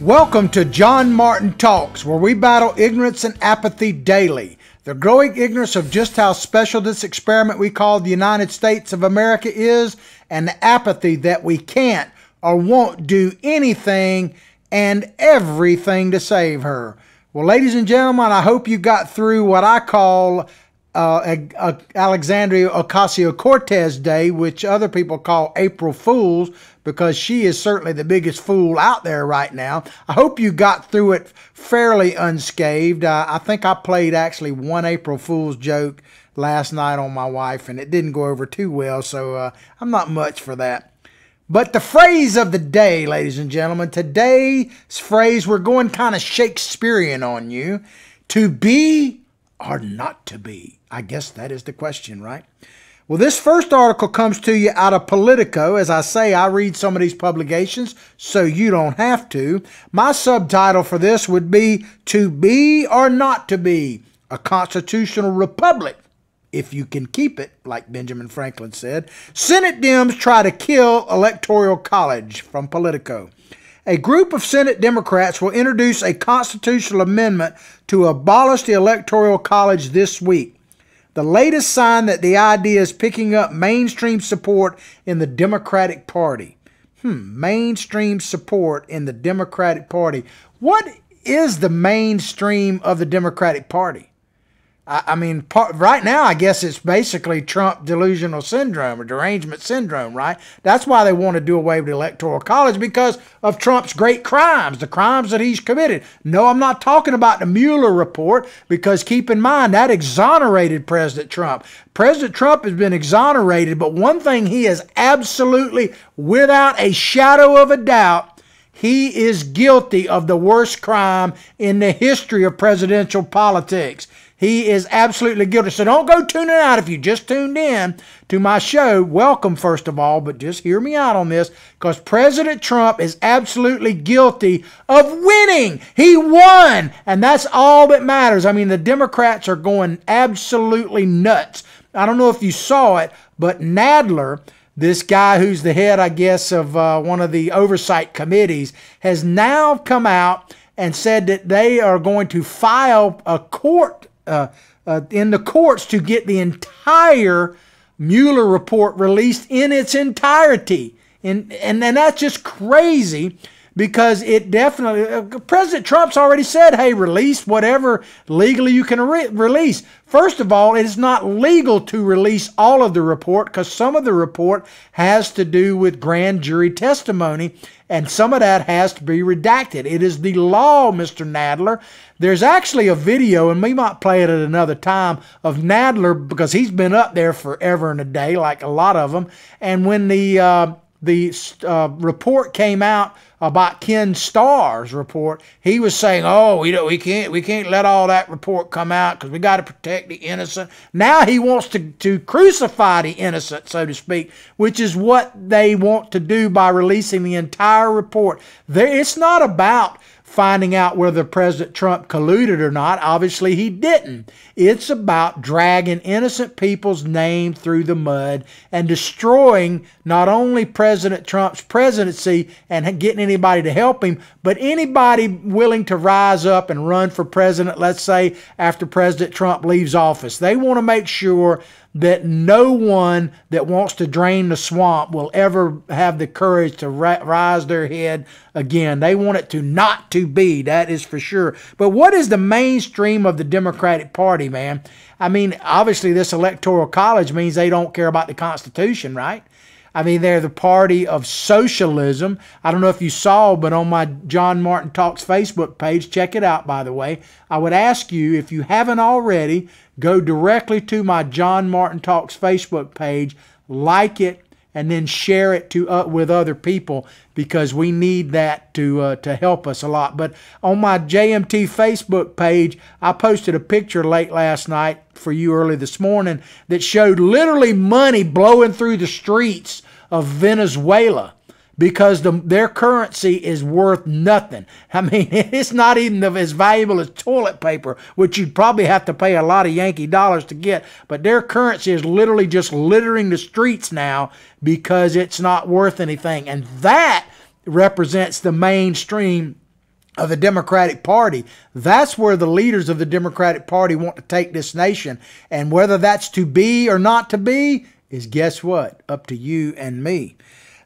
Welcome to John Martin Talks, where we battle ignorance and apathy daily. The growing ignorance of just how special this experiment we call the United States of America is, and the apathy that we can't or won't do anything and everything to save her. Well, ladies and gentlemen, I hope you got through what I call Alexandria Ocasio-Cortez Day, which other people call April Fools, because she is certainly the biggest fool out there right now. I hope you got through it fairly unscathed. I think I played actually one April Fool's joke last night on my wife, and it didn't go over too well, so I'm not much for that. But the phrase of the day, ladies and gentlemen, today's phrase, we're going kind of Shakespearean on you. To be or not to be? I guess that is the question, right? Well, this first article comes to you out of Politico. As I say, I read some of these publications, so you don't have to. My subtitle for this would be, To Be or Not to Be, a Constitutional Republic, if you can keep it, like Benjamin Franklin said. Senate Dems try to kill Electoral College, from Politico. A group of Senate Democrats will introduce a constitutional amendment to abolish the Electoral College this week. The latest sign that the idea is picking up mainstream support in the Democratic Party. Mainstream support in the Democratic Party. What is the mainstream of the Democratic Party? I mean, right now, I guess it's basically Trump delusional syndrome or derangement syndrome, right? That's why they want to do away with the Electoral College, because of Trump's great crimes, the crimes that he's committed. No, I'm not talking about the Mueller report, because keep in mind, that exonerated President Trump. President Trump has been exonerated, but one thing he is absolutely, without a shadow of a doubt, he is guilty of the worst crime in the history of presidential politics. He is absolutely guilty. So don't go tuning out if you just tuned in to my show. Welcome, first of all, but just hear me out on this, because President Trump is absolutely guilty of winning. He won, and that's all that matters. I mean, the Democrats are going absolutely nuts. I don't know if you saw it, but Nadler, this guy who's the head, I guess, of one of the oversight committees, has now come out and said that they are going to file a court in the courts to get the entire Mueller report released in its entirety. And that's just crazy, because it definitely, President Trump's already said, hey, release whatever legally you can release. First of all, it is not legal to release all of the report, because some of the report has to do with grand jury testimony, and some of that has to be redacted. It is the law, Mr. Nadler. There's actually a video, and we might play it at another time, of Nadler, because he's been up there forever and a day, like a lot of them. And when the report came out about Ken Starr's report, he was saying, "Oh, we can't let all that report come out because we got to protect the innocent." Now he wants to crucify the innocent, so to speak, which is what they want to do by releasing the entire report. It's not about finding out whether President Trump colluded or not. Obviously, he didn't. It's about dragging innocent people's name through the mud and destroying not only President Trump's presidency and getting anybody to help him, but anybody willing to rise up and run for president, let's say, after President Trump leaves office. They want to make sure that no one that wants to drain the swamp will ever have the courage to rise their head again. They want it to not to be, that is for sure. But what is the mainstream of the Democratic Party, man? I mean, obviously this Electoral College means they don't care about the Constitution, right? I mean, they're the party of socialism. I don't know if you saw, but on my John Martin Talks Facebook page, check it out, by the way, I would ask you, if you haven't already, go directly to my John Martin Talks Facebook page, like it, and then share it with other people, because we need that to help us a lot. But on my JMT Facebook page, I posted a picture late last night for you early this morning that showed literally money blowing through the streets of Venezuela because their currency is worth nothing. I mean, it's not even as valuable as toilet paper, which you'd probably have to pay a lot of Yankee dollars to get. But their currency is literally just littering the streets now because it's not worth anything. And that represents the mainstream of the Democratic Party. That's where the leaders of the Democratic Party want to take this nation. And whether that's to be or not to be is, guess what? Up to you and me.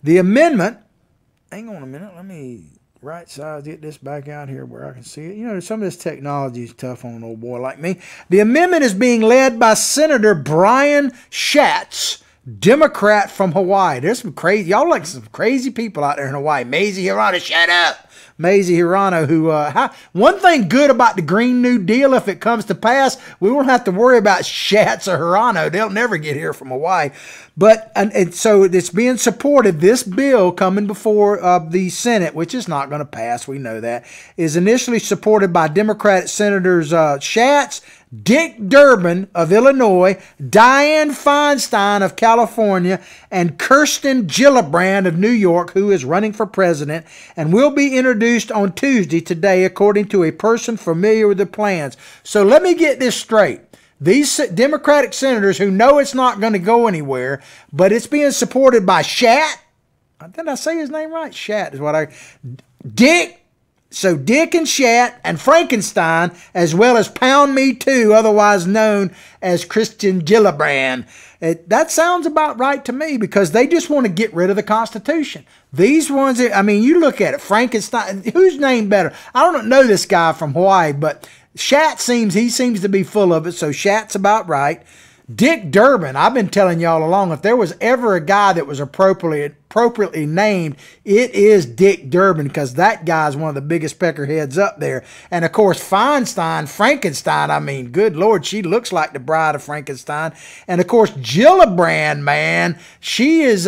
The amendment, hang on a minute, let me right size, get this back out here where I can see it. You know, some of this technology is tough on an old boy like me. The amendment is being led by Senator Brian Schatz, Democrat from Hawaii. There's some crazy, y'all like some crazy people out there in Hawaii. Maisie Hirano, shut up. Maisie Hirano, who, one thing good about the Green New Deal, if it comes to pass, we won't have to worry about Schatz or Hirano. They'll never get here from Hawaii. But, and so it's being supported. This bill coming before the Senate, which is not going to pass, we know that, is initially supported by Democratic Senators Schatz, Dick Durbin of Illinois, Dianne Feinstein of California, and Kirsten Gillibrand of New York, who is running for president, and will be introduced on Tuesday today, according to a person familiar with the plans. So let me get this straight. These Democratic senators who know it's not going to go anywhere, but it's being supported by Shat. Did I say his name right? Shat is what Dick. So Dick and Shat and Frankenstein, as well as Pound Me Too, otherwise known as Christian Gillibrand. That sounds about right to me, because they just want to get rid of the Constitution. These ones, I mean, you look at it, Frankenstein, whose name better? I don't know this guy from Hawaii, but Shat seems to be full of it, so Shat's about right. Dick Durbin, I've been telling y'all along, if there was ever a guy that was appropriately named, it is Dick Durbin, because that guy's one of the biggest peckerheads up there. And of course, Frankenstein, I mean, good Lord, she looks like the bride of Frankenstein. And of course, Gillibrand, man, she's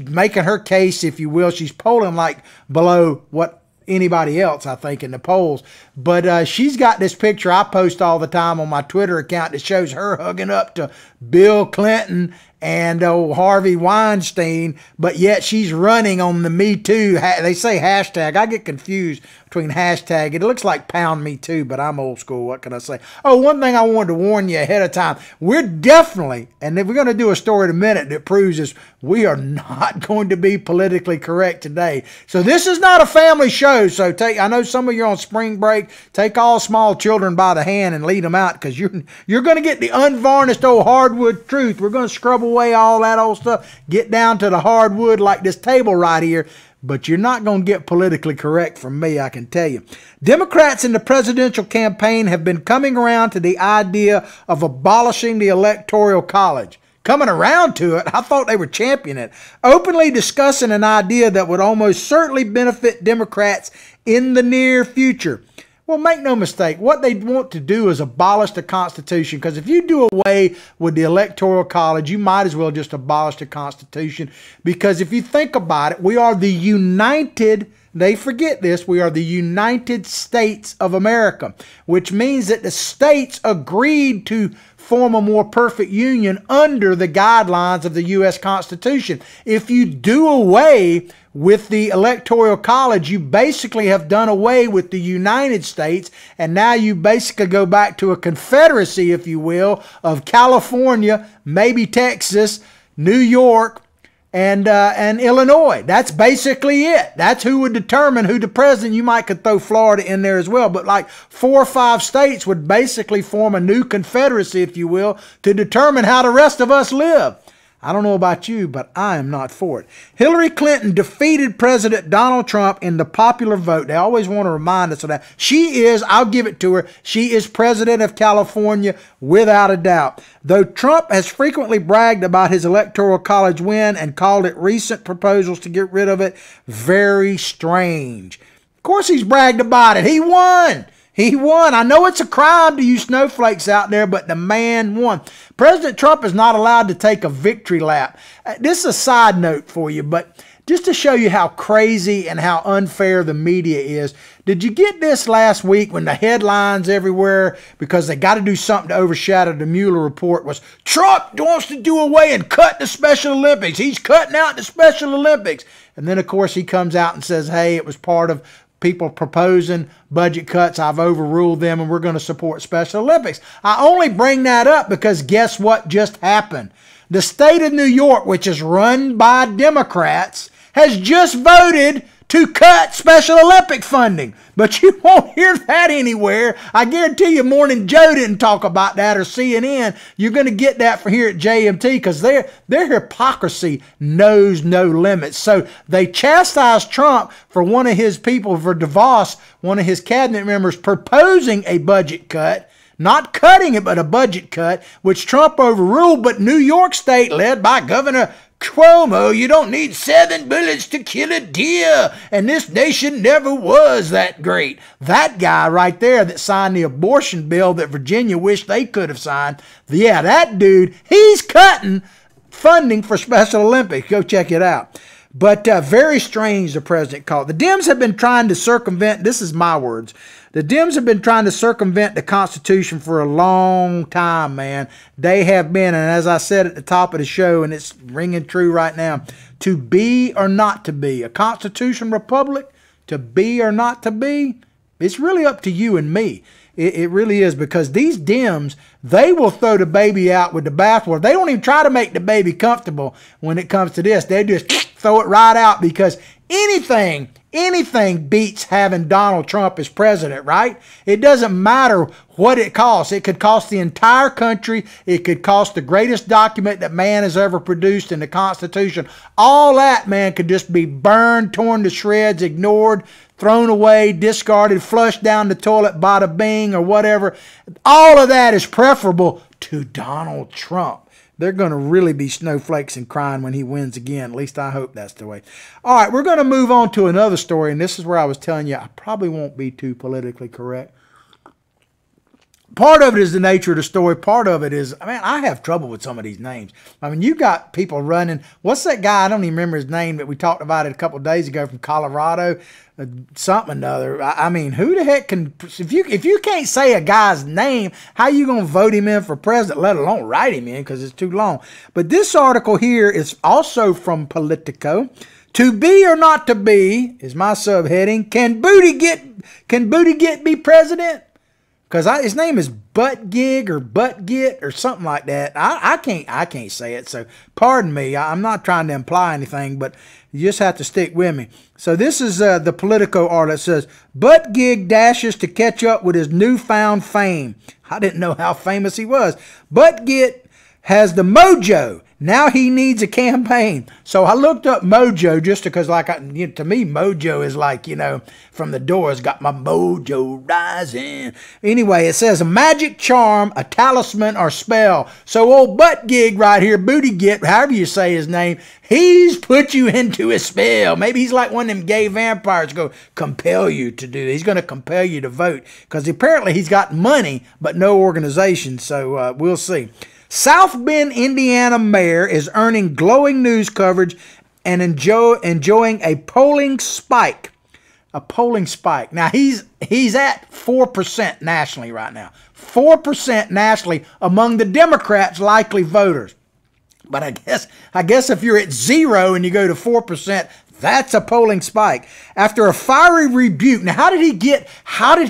making her case, if you will. She's polling like below what anybody else, I think, in the polls. But she's got this picture I post all the time on my Twitter account that shows her hugging up to Bill Clinton and Harvey Weinstein, but yet she's running on the Me Too. They say hashtag. I get confused between hashtag. It looks like Pound Me Too, but I'm old school. What can I say? Oh, one thing I wanted to warn you ahead of time. We're definitely, and we're going to do a story in a minute that proves this, we are not going to be politically correct today. So this is not a family show. So I know some of you are on spring break. Take all small children by the hand and lead them out, because you're going to get the unvarnished old hardwood truth. We're going to scrub away all that old stuff, get down to the hardwood like this table right here, but you're not going to get politically correct from me, I can tell you. Democrats in the presidential campaign have been coming around to the idea of abolishing the Electoral College. Coming around to it, I thought they were championing it. Openly discussing an idea that would almost certainly benefit Democrats in the near future. Well, make no mistake, what they want to do is abolish the Constitution, because if you do away with the Electoral College, you might as well just abolish the Constitution, because if you think about it, we are the United, they forget this, we are the United States of America, which means that the states agreed to form a more perfect union under the guidelines of the U.S. Constitution. If you do away with the Electoral College, you basically have done away with the United States, and now you basically go back to a confederacy, if you will, of California, maybe Texas, New York, and Illinois. That's basically it. That's who would determine who the president. You might could throw Florida in there as well, but like 4 or 5 states would basically form a new confederacy, if you will, to determine how the rest of us live. I don't know about you, but I am not for it. Hillary Clinton defeated President Donald Trump in the popular vote. They always want to remind us of that. She is, I'll give it to her, she is president of California without a doubt. Though Trump has frequently bragged about his Electoral College win and called it recent proposals to get rid of it very strange. Of course he's bragged about it. He won. He won. I know it's a crime to you snowflakes out there, but the man won. President Trump is not allowed to take a victory lap. This is a side note for you, but just to show you how crazy and how unfair the media is. Did you get this last week when the headlines everywhere, because they got to do something to overshadow the Mueller report, was Trump wants to do away and cut the Special Olympics. He's cutting out the Special Olympics. And then, of course, he comes out and says, hey, it was part of people proposing budget cuts. I've overruled them, and we're going to support Special Olympics. I only bring that up because guess what just happened? The state of New York, which is run by Democrats, has just voted to cut Special Olympic funding. But you won't hear that anywhere. I guarantee you Morning Joe didn't talk about that, or CNN. You're going to get that for here at JMT, because their hypocrisy knows no limits. So they chastised Trump for one of his people, for DeVos, one of his cabinet members, proposing a budget cut. Not cutting it, but a budget cut, which Trump overruled. But New York State, led by Governor Cuomo, you don't need 7 bullets to kill a deer, and this nation never was that great. That guy right there that signed the abortion bill that Virginia wished they could have signed, yeah, that dude, he's cutting funding for Special Olympics. Go check it out. But very strange, the president called. The Dems have been trying to circumvent, this is my words, the Dems have been trying to circumvent the Constitution for a long time, man. They have been, and as I said at the top of the show, and it's ringing true right now, to be or not to be, a constitution republic, to be or not to be, it's really up to you and me. It really is, because these Dems, they will throw the baby out with the bathwater. They don't even try to make the baby comfortable when it comes to this. They just throw it right out, because anything beats having Donald Trump as president, right? It doesn't matter what it costs. It could cost the entire country. It could cost the greatest document that man has ever produced in the Constitution. All that, man, could just be burned, torn to shreds, ignored, thrown away, discarded, flushed down the toilet, bada bing, or whatever. All of that is preferable to Donald Trump. They're going to really be snowflakes and crying when he wins again. At least I hope that's the way. All right, we're going to move on to another story, and this is where I was telling you I probably won't be too politically correct. Part of it is the nature of the story. Part of it is, I mean, I have trouble with some of these names. I mean, you got people running. What's that guy? I don't even remember his name, but we talked about it a couple of days ago, from Colorado, something or other. I mean, who the heck can, if you can't say a guy's name, how you going to vote him in for president, let alone write him in, because it's too long. But this article here is also from Politico. To be or not to be is my subheading. Can Buttigieg be president? Because his name is buttigieg or buttgit or something like that. I can't say it, so pardon me. I'm not trying to imply anything, but you just have to stick with me. So this is the Politico article that says, Buttigieg dashes to catch up with his newfound fame. I didn't know how famous he was. Buttigieg has the mojo. Now he needs a campaign. So I looked up mojo just because, like, to me, mojo is like, from the Doors, got my mojo rising. Anyway, it says a magic charm, a talisman, or spell. So old Buttigieg right here, Buttigieg, however you say his name, he's put you into a spell. Maybe he's like one of them gay vampires going to compel you to do it. He's going to compel you to vote, because apparently he's got money but no organization. So we'll see. South Bend, Indiana mayor is earning glowing news coverage and enjoying a polling spike. A polling spike. Now, he's at 4% nationally right now. 4% nationally among the Democrats' likely voters. But I guess if you're at 0 and you go to 4%, that's a polling spike. After a fiery rebuke. Now, how did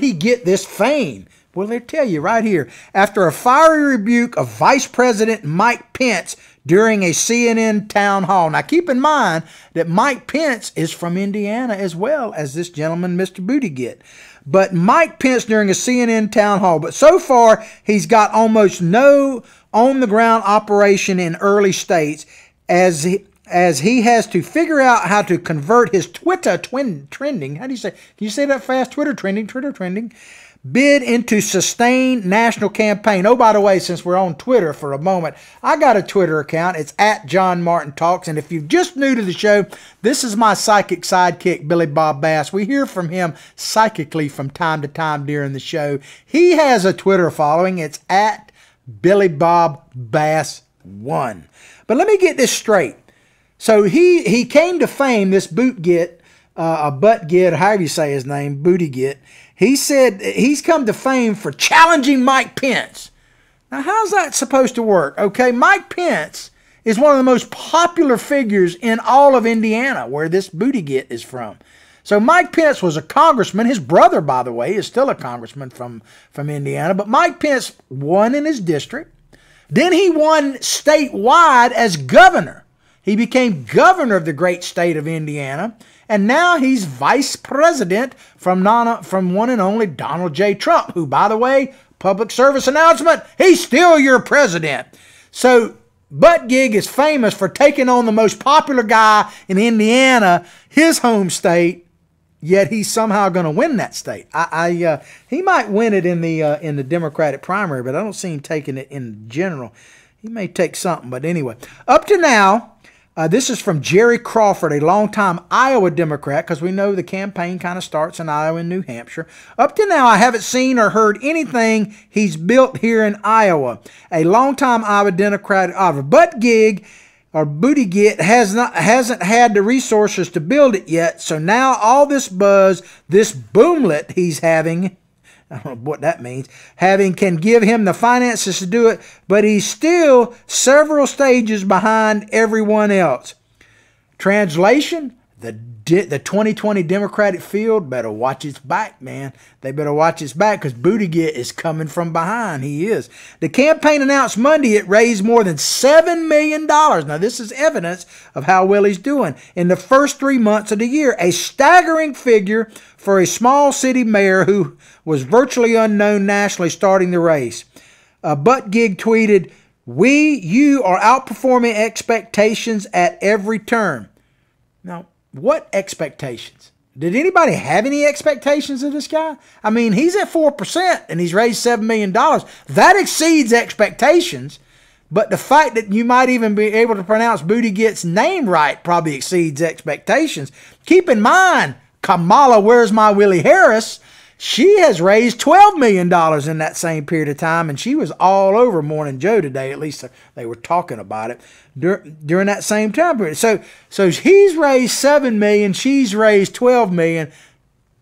he get this fame? Well, they tell you right here. After a fiery rebuke of Vice President Mike Pence during a CNN town hall. Now, keep in mind that Mike Pence is from Indiana as well as this gentleman, Mr. Buttigieg. But Mike Pence during a CNN town hall. But so far, he's got almost no on-the-ground operation in early states as he has to figure out how to convert his Twitter trending. How do you say? Can you say that fast? Twitter trending. Bid into sustained national campaign. Oh, by the way, since we're on Twitter for a moment, I got a Twitter account. It's at John Martin Talks. And if you're just new to the show, this is my psychic sidekick, Billy Bob Bass. We hear from him psychically from time to time during the show. He has a Twitter following. It's at Billy Bob Bass 1. But let me get this straight. So he came to fame, this Buttigieg, however you say his name, Buttigieg. He said he's come to fame for challenging Mike Pence. Now, how's that supposed to work? Okay, Mike Pence is one of the most popular figures in all of Indiana, where this Buttigieg is from. So Mike Pence was a congressman. His brother, by the way, is still a congressman from Indiana. But Mike Pence won in his district. Then he won statewide as governor. He became governor of the great state of Indiana. And now he's vice president from one and only Donald J. Trump, who, by the way, public service announcement, he's still your president. So Buttigieg is famous for taking on the most popular guy in Indiana, his home state, yet he's somehow going to win that state. He might win it in the Democratic primary, but I don't see him taking it in general. He may take something, but anyway. Up to now, this is from Jerry Crawford, a longtime Iowa Democrat, because we know the campaign kind of starts in Iowa and New Hampshire. Up to now, I haven't seen or heard anything he's built here in Iowa. A longtime Iowa Democrat, Buttigieg hasn't had the resources to build it yet. So now all this buzz, this boomlet he's having, I don't know what that means, can give him the finances to do it, but he's still several stages behind everyone else. Translation, the 2020 Democratic field better watch its back, man. They better watch its back because Buttigieg is coming from behind. He is. The campaign announced Monday it raised more than $7 million. Now, this is evidence of how well he's doing in the first 3 months of the year, a staggering figure for a small city mayor who was virtually unknown nationally starting the race. Buttigieg tweeted, you are outperforming expectations at every turn. Now, what expectations? Did anybody have any expectations of this guy? I mean, he's at 4% and he's raised $7 million. That exceeds expectations. But the fact that you might even be able to pronounce Buttigieg's name right probably exceeds expectations. Keep in mind, Kamala Where's My Willie Harris, she has raised $12 million in that same period of time, and she was all over Morning Joe today. At least they were talking about it during that same time period. So he's raised $7 million, she's raised $12 million.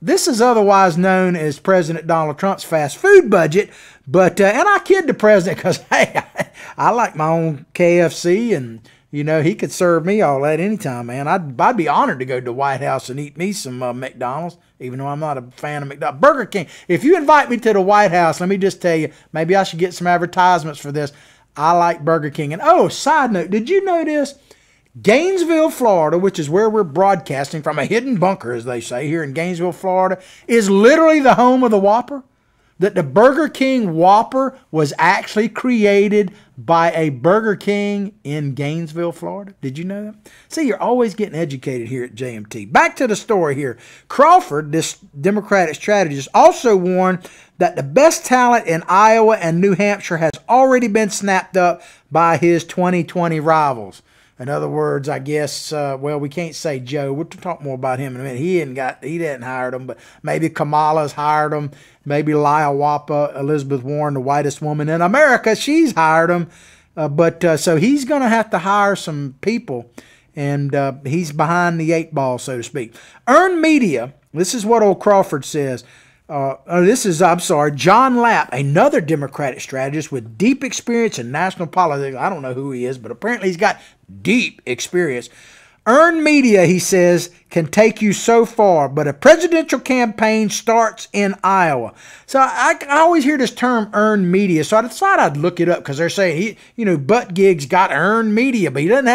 This is otherwise known as President Donald Trump's fast food budget. But and I kid the president because, hey, I like my own KFC, and you know, he could serve me all that anytime, man. I'd be honored to go to the White House and eat me some McDonald's, even though I'm not a fan of McDonald's. Burger King. If you invite me to the White House, let me just tell you, maybe I should get some advertisements for this. I like Burger King. And oh, side note, did you know this? Gainesville, Florida, which is where we're broadcasting from, a hidden bunker, as they say, here in Gainesville, Florida, is literally the home of the Whopper. That the Burger King Whopper was actually created by a Burger King in Gainesville, Florida. Did you know that? See, you're always getting educated here at JMT. Back to the story here. Crawford, this Democratic strategist, also warned that the best talent in Iowa and New Hampshire has already been snapped up by his 2020 rivals. In other words, I guess, well, we can't say Joe. We'll talk more about him in a minute. He didn't hire them, but maybe Kamala's hired them. Maybe Lyle Wapa, Elizabeth Warren, the whitest woman in America, she's hired him. So he's going to have to hire some people, and he's behind the 8 ball, so to speak. Earned Media, this is what old Crawford says. John Lapp, another Democratic strategist with deep experience in national politics. I don't know who he is, but apparently he's got deep experience. Earned media, he says, can take you so far, but a presidential campaign starts in Iowa. So I always hear this term earned media, so I decided I'd look it up because they're saying, Buttigieg's got earned media, but he doesn't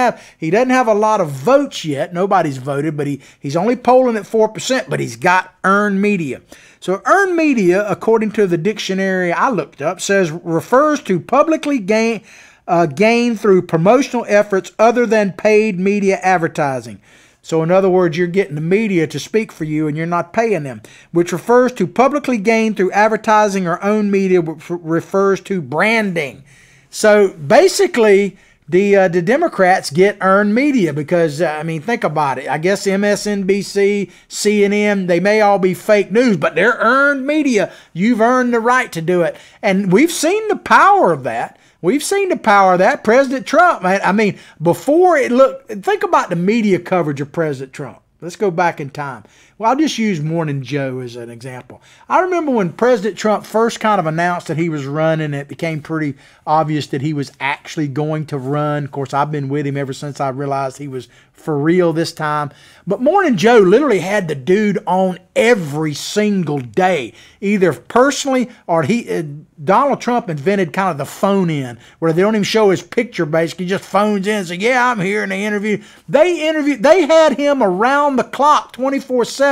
have a lot of votes yet. Nobody's voted, but he's only polling at 4%, but he's got earned media. So earned media, according to the dictionary I looked up, refers to publicly gain through promotional efforts other than paid media advertising. So in other words, you're getting the media to speak for you and you're not paying them, which refers to publicly gained through advertising or owned media, which refers to branding. So basically, the Democrats get earned media because, think about it. I guess MSNBC, CNN, they may all be fake news, but they're earned media. You've earned the right to do it. And we've seen the power of that. We've seen the power of that. President Trump, man. I mean, before it looked, think about the media coverage of President Trump. Let's go back in time. Well, I'll just use Morning Joe as an example. I remember when President Trump first kind of announced that he was running, it became pretty obvious that he was actually going to run. Of course, I've been with him ever since I realized he was for real this time. But Morning Joe literally had the dude on every single day, either personally or Donald Trump invented kind of the phone in, where they don't even show his picture, basically just phones in and say, yeah, I'm here, and they interview. They had him around the clock 24/7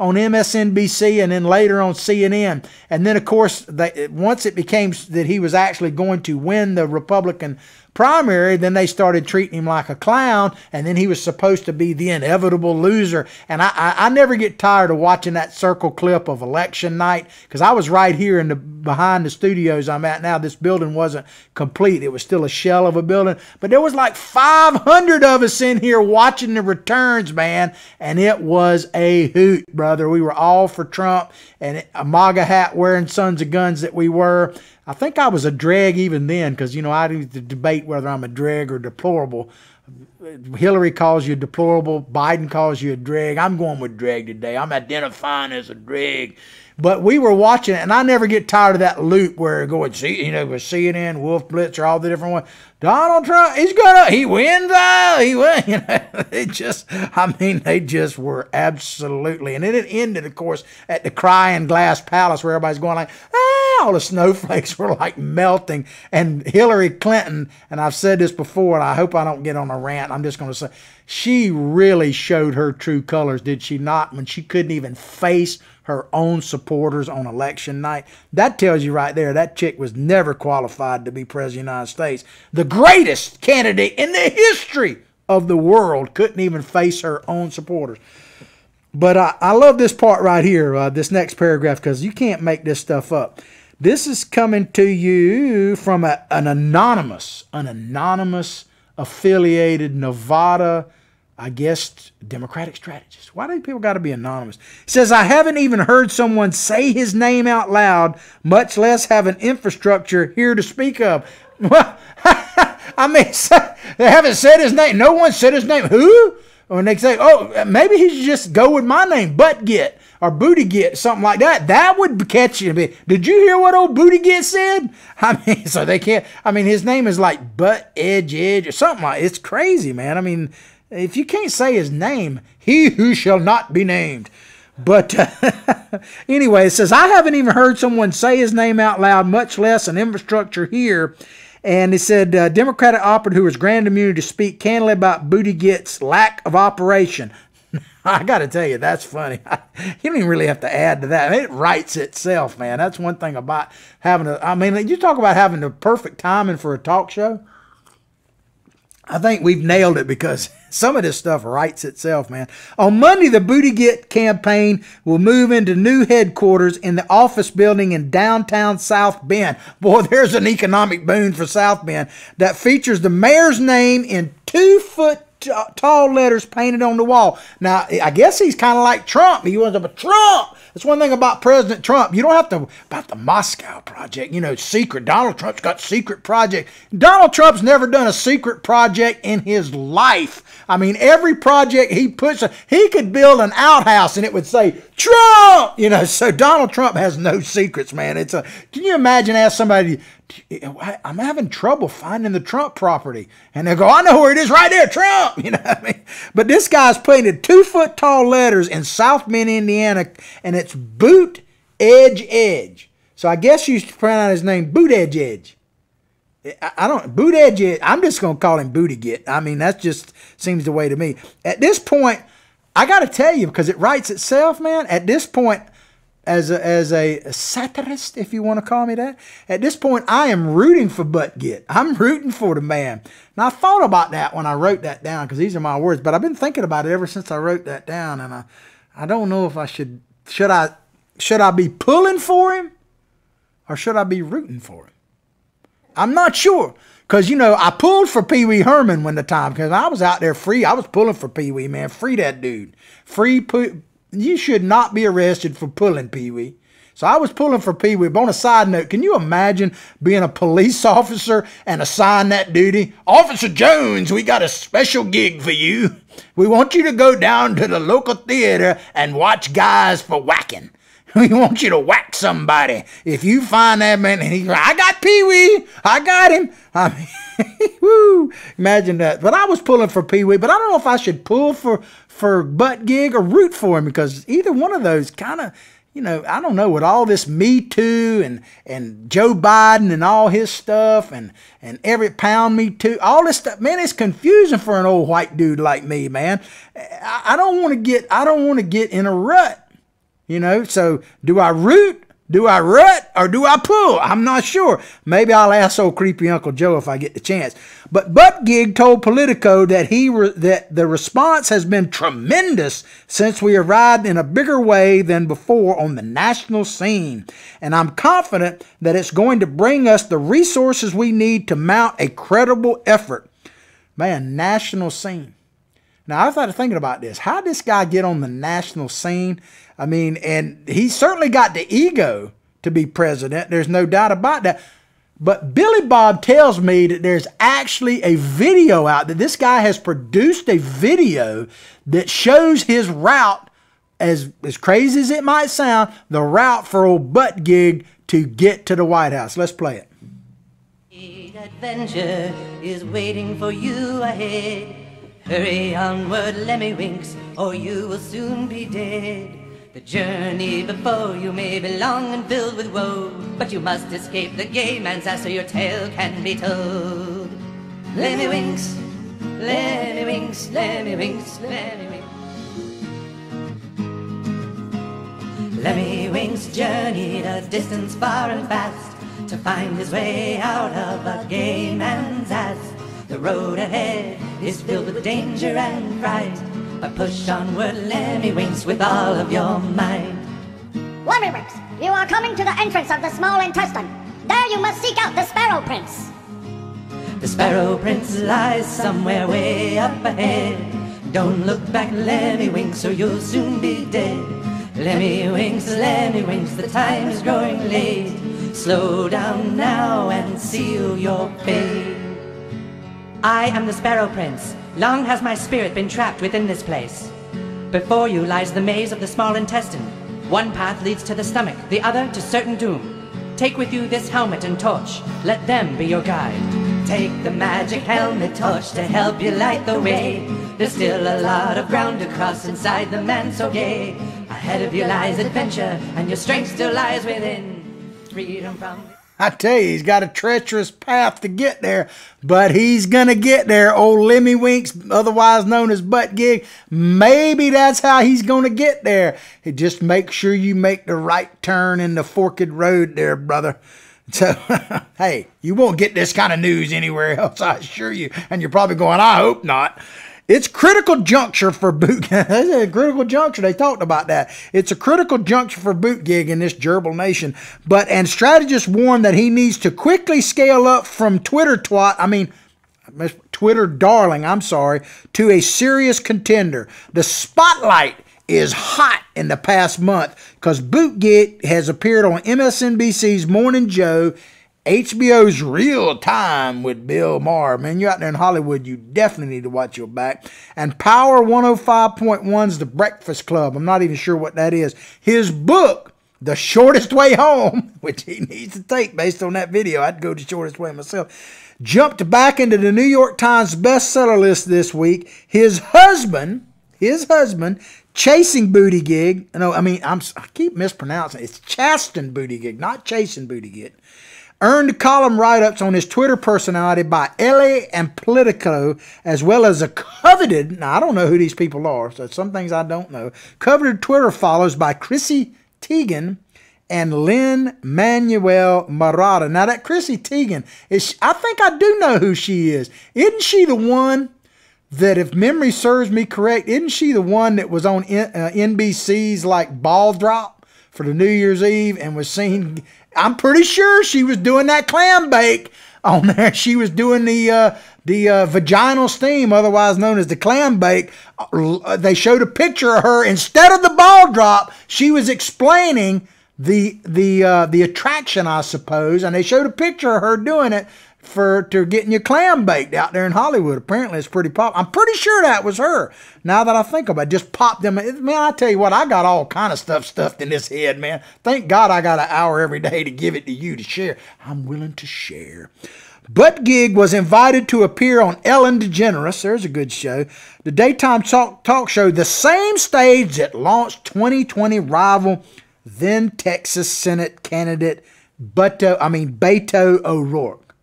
on MSNBC and then later on CNN. And then, of course, once it became that he was actually going to win the Republican primary, then they started treating him like a clown, and then he was supposed to be the inevitable loser. And I never get tired of watching that circle clip of election night, because I was right here behind the studios I'm at now. This building wasn't complete. It was still a shell of a building, but there was like 500 of us in here watching the returns, man, and it was a hoot, brother. We were all for Trump, and a MAGA hat wearing sons of guns that we were. I think I was a dreg even then, because, you know, I used to debate whether I'm a dreg or deplorable. Hillary calls you deplorable. Biden calls you a dreg. I'm going with dreg today. I'm identifying as a dreg. But we were watching it, and I never get tired of that loop where going, see, you know, with CNN, Wolf Blitzer, all the different ones. Donald Trump, he wins, he wins. You know, they just were absolutely. And then it ended, of course, at the Crying Glass Palace, where everybody's going like, all the snowflakes were like melting. And Hillary Clinton, and I've said this before, and I hope I don't get on a rant, I'm just going to say, she really showed her true colors, did she not, when she couldn't even face her own supporters on election night? That tells you right there, that chick was never qualified to be president of the United States. The greatest candidate in the history of the world couldn't even face her own supporters. But I love this part right here, this next paragraph, because you can't make this stuff up. This is coming to you from an anonymous affiliated Nevada, I guess, Democratic strategist. Why do people got to be anonymous? He says, I haven't even heard someone say his name out loud, much less have an infrastructure here to speak of. Well, I mean, they haven't said his name. No one said his name. Who? When they say, oh, maybe he should just go with my name, Buttigieg or buttigieg, something like that. That would catch you. Did you hear what old buttigieg said? I mean, so they can't. I mean, his name is like Buttigieg or something like. It's crazy, man. I mean, if you can't say his name, he who shall not be named. But anyway, it says, I haven't even heard someone say his name out loud, much less an infrastructure here. And it said, Democratic operative who was granted immunity to speak candidly about Buttigieg's lack of operation. I got to tell you, that's funny. You don't even really have to add to that. It writes itself, man. That's one thing about having I mean, you talk about having the perfect timing for a talk show. I think we've nailed it, because some of this stuff writes itself, man. On Monday, the Buttigieg campaign will move into new headquarters in the office building in downtown South Bend. Boy, there's an economic boon for South Bend that features the mayor's name in 2-foot tall letters painted on the wall. Now, I guess he's kind of like Trump. He was a Trump. That's one thing about President Trump. You don't have to, about the Moscow project, you know, secret. Donald Trump's got secret project. Donald Trump's never done a secret project in his life. I mean, every project he puts, he could build an outhouse and it would say, Trump! You know, so Donald Trump has no secrets, man. Can you imagine ask somebody, I'm having trouble finding the Trump property. And they go, I know where it is right there, Trump. You know what I mean? But this guy's painted 2-foot tall letters in South Bend, Indiana, and it's Boot Edge Edge. So I guess you should pronounce his name Boot Edge Edge. Boot Edge Edge. I'm just going to call him Buttigieg. I mean, that just seems the way to me. At this point, I got to tell you, because it writes itself, man, at this point, as a satirist, if you want to call me that, at this point, I am rooting for Buttigieg. I'm rooting for the man. Now, I thought about that when I wrote that down, because these are my words, but I've been thinking about it ever since I wrote that down, and I don't know if I should I be pulling for him, or should I be rooting for him? I'm not sure, because, you know, I pulled for Pee Wee Herman when the time, because I was out there free. I was pulling for Pee Wee, man. Free that dude. You should not be arrested for pulling Pee Wee. So I was pulling for Pee Wee. But on a side note, can you imagine being a police officer and assign that duty? Officer Jones, we got a special gig for you. We want you to go down to the local theater and watch guys for whacking. We want you to whack somebody. If you find that man, and he's like, I got Pee Wee. I got him. I mean, woo, imagine that. But I was pulling for Pee Wee, but I don't know if I should pull for buttigieg or root for him, because either one of those kind of, you know, I don't know, with all this Me Too and Joe Biden and all his stuff and every pound Me Too, all this stuff, man, it's confusing for an old white dude like me, man. I don't want to get in a rut. You know, so do I root, do I rut, or do I pull? I'm not sure. Maybe I'll ask old creepy Uncle Joe if I get the chance. But Buttigieg told Politico that that the response has been tremendous since we arrived in a bigger way than before on the national scene. And I'm confident that it's going to bring us the resources we need to mount a credible effort. Man, national scene. Now, I started thinking about this. How did this guy get on the national scene? I mean, and he certainly got the ego to be president. There's no doubt about that. But Billy Bob tells me that there's actually a video out, that this guy has produced a video that shows his route, as crazy as it might sound, the route for old Buttigieg to get to the White House. Let's play it. Adventure is waiting for you ahead. Hurry onward, Lemmywinks, or you will soon be dead. The journey before you may be long and filled with woe, but you must escape the gay man's ass so your tale can be told. Lemmywinks, Lemmywinks, Lemmywinks, Lemmywinks. Lemmywinks journeyed a distance far and fast to find his way out of a gay man's ass. The road ahead is filled with danger and fright, but push onward, Lemmywinks, with all of your might. Lemmywinks, you are coming to the entrance of the small intestine. There you must seek out the Sparrow Prince. The Sparrow Prince lies somewhere way up ahead. Don't look back, Lemmywinks, or you'll soon be dead. Lemmywinks, Lemmywinks, the time is growing late. Slow down now and seal your fate. I am the Sparrow Prince. Long has my spirit been trapped within this place. Before you lies the maze of the small intestine. One path leads to the stomach, the other to certain doom. Take with you this helmet and torch. Let them be your guide. Take the magic helmet torch to help you light the way. There's still a lot of ground to cross inside the man so gay. Ahead of you lies adventure, and your strength still lies within. Freedom from... I tell you, he's got a treacherous path to get there, but he's going to get there. Old Lemmywinks, otherwise known as Buttigieg, maybe that's how he's going to get there. Just make sure you make the right turn in the forked road there, brother. So, hey, you won't get this kind of news anywhere else, I assure you. And you're probably going, I hope not. It's critical juncture for Buttigieg. It's a critical juncture. They talked about that. It's a critical juncture for Buttigieg in this gerbil nation. And strategists warn that he needs to quickly scale up from Twitter darling, I'm sorry, to a serious contender. The spotlight is hot in the past month because Buttigieg has appeared on MSNBC's Morning Joe, HBO's Real Time with Bill Maher. Man, you're out there in Hollywood, you definitely need to watch your back. And Power 105.1's The Breakfast Club. I'm not even sure what that is. His book, The Shortest Way Home, which he needs to take based on that video. I'd go the shortest way myself. Jumped back into the New York Times bestseller list this week. His husband, Chasing Buttigieg. No, I keep mispronouncing it. It's Chasten Buttigieg, not Chasing Buttigieg. Earned column write-ups on his Twitter personality by LA and Politico, as well as a coveted, now I don't know who these people are, so some things I don't know, coveted Twitter follows by Chrissy Teigen and Lin-Manuel Miranda. Now that Chrissy Teigen, I think I do know who she is. Isn't she the one that, if memory serves me correct, isn't she the one that was on NBC's like ball drop for the New Year's Eve and was seen... I'm pretty sure she was doing that clam bake on there. She was doing the vaginal steam, otherwise known as the clam bake. They showed a picture of her. Instead of the ball drop, she was explaining the attraction, I suppose. And they showed a picture of her doing it to getting your clam baked out there in Hollywood. Apparently it's pretty popular. I'm pretty sure that was her. Now that I think about it, just popped them. Man, I tell you what, I got all kind of stuff stuffed in this head, man. Thank God I got an hour every day to give it to you to share. I'm willing to share. Buttigieg was invited to appear on Ellen DeGeneres. There's a good show. The daytime talk show, the same stage that launched 2020 rival then Texas Senate candidate Beto O'Rourke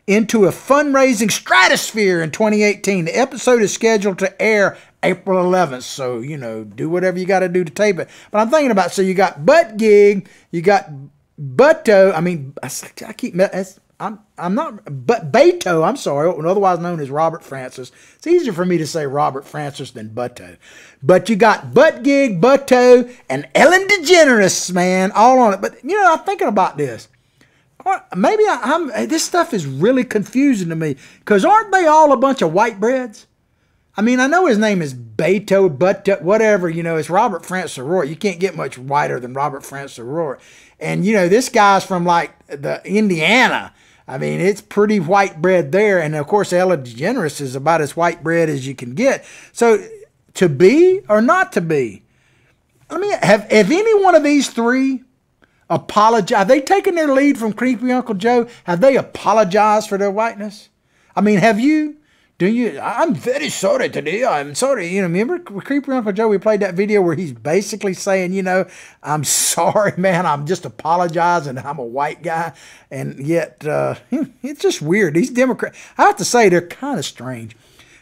into a fundraising stratosphere in 2018. The episode is scheduled to air April 11th. So, do whatever you got to do to tape it. But I'm thinking about, so you got Buttigieg, you got Beto, Beto, I'm sorry, otherwise known as Robert Francis. It's easier for me to say Robert Francis than Beto. But you got Buttigieg, Beto, and Ellen DeGeneres, man, all on it. But, I'm thinking about this. Maybe this stuff is really confusing to me, because aren't they all a bunch of white breads? I mean, I know his name is Beto, whatever, it's Robert Francis O'Rourke. You can't get much whiter than Robert Francis O'Rourke. And, this guy's from, the Indiana. I mean, it's pretty white bread there. And, of course, Ellen DeGeneres is about as white bread as you can get. So, to be or not to be? Have any one of these three apologized? Have they taken their lead from Creepy Uncle Joe? Have they apologized for their whiteness? Have you? Do you? I'm very sorry today. I'm sorry. Remember Creepy Uncle Joe? We played that video where he's basically saying, I'm sorry, man. I'm just apologizing. I'm a white guy. And yet, it's just weird. These Democrats, I have to say, they're kind of strange.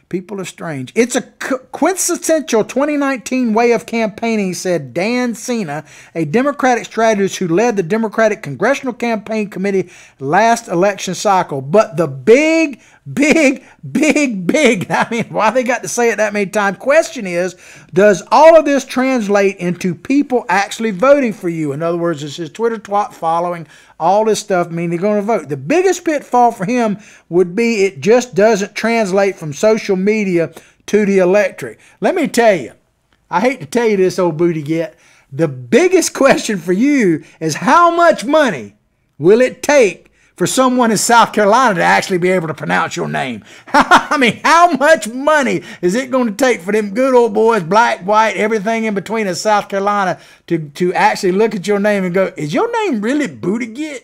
People are strange. It's a quintessential 2019 way of campaigning, said Dan Cena, a Democratic strategist who led the Democratic Congressional Campaign Committee last election cycle. But the big, why they got to say it that many times, question is, does all of this translate into people actually voting for you? In other words, is his Twitter twat following, all this stuff mean they're going to vote? The biggest pitfall for him would be it just doesn't translate from social media to the electorate. Let me tell you, I hate to tell you this, old buttigieg, the biggest question for you is how much money will it take for someone in South Carolina to actually be able to pronounce your name? How much money is it going to take for them good old boys, black, white, everything in between in South Carolina to actually look at your name and go, is your name really Buttigieg?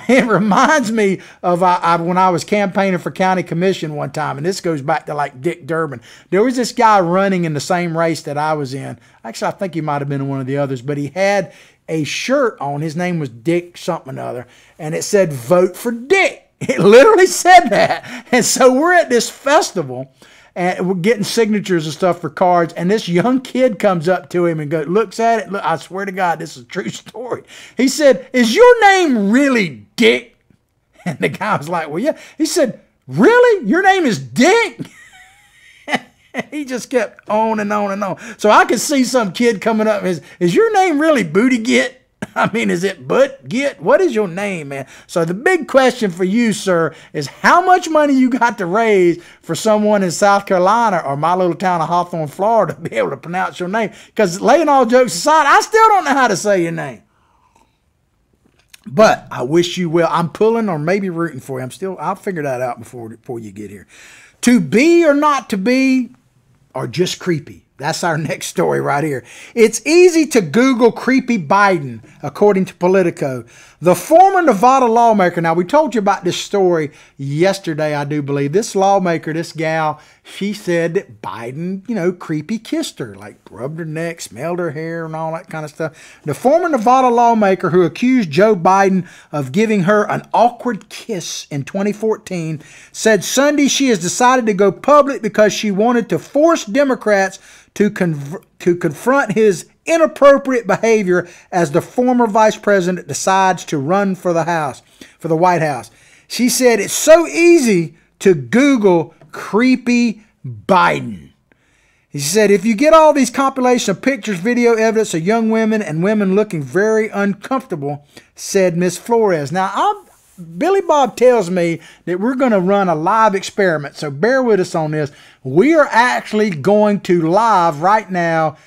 It reminds me of when I was campaigning for county commission one time, and this goes back to Dick Durbin. There was this guy running in the same race that I was in. Actually, I think he might have been one of the others, but he had a shirt on. His name was Dick something or other, and it said, "Vote for Dick." It literally said that. And so we're at this festival, and we're getting signatures and stuff for cards, and this young kid comes up to him and looks at it. Look, I swear to God, this is a true story. He said, "Is your name really Dick?" And the guy was like, "Well, yeah." He said, "Really? Your name is Dick?" He just kept on and on and on. So I could see some kid coming up and is your name really Buttigieg? Is it Butt-Git? What is your name, man? So the big question for you, sir, is how much money you got to raise for someone in South Carolina or my little town of Hawthorne, Florida, to be able to pronounce your name? Because laying all jokes aside, I still don't know how to say your name. But I wish you well. I'm pulling or maybe rooting for you. I'll figure that out before you get here. To be or not to be, or just creepy. That's our next story right here. It's easy to Google creepy Biden, according to Politico. The former Nevada lawmaker, now we told you about this story yesterday, I do believe. This lawmaker, this gal, she said that Biden, creepy kissed her, rubbed her neck, smelled her hair and all that kind of stuff. The former Nevada lawmaker who accused Joe Biden of giving her an awkward kiss in 2014 said Sunday she has decided to go public because she wanted to force Democrats to confront his inappropriate behavior as the former vice president decides to run for the White House. She said it's so easy to Google creepy Biden. He said, if you get all these compilations of pictures, video evidence of young women and women looking very uncomfortable, said Miss Flores. Now, Billy Bob tells me that we're going to run a live experiment, so bear with us on this. We are actually going to live right now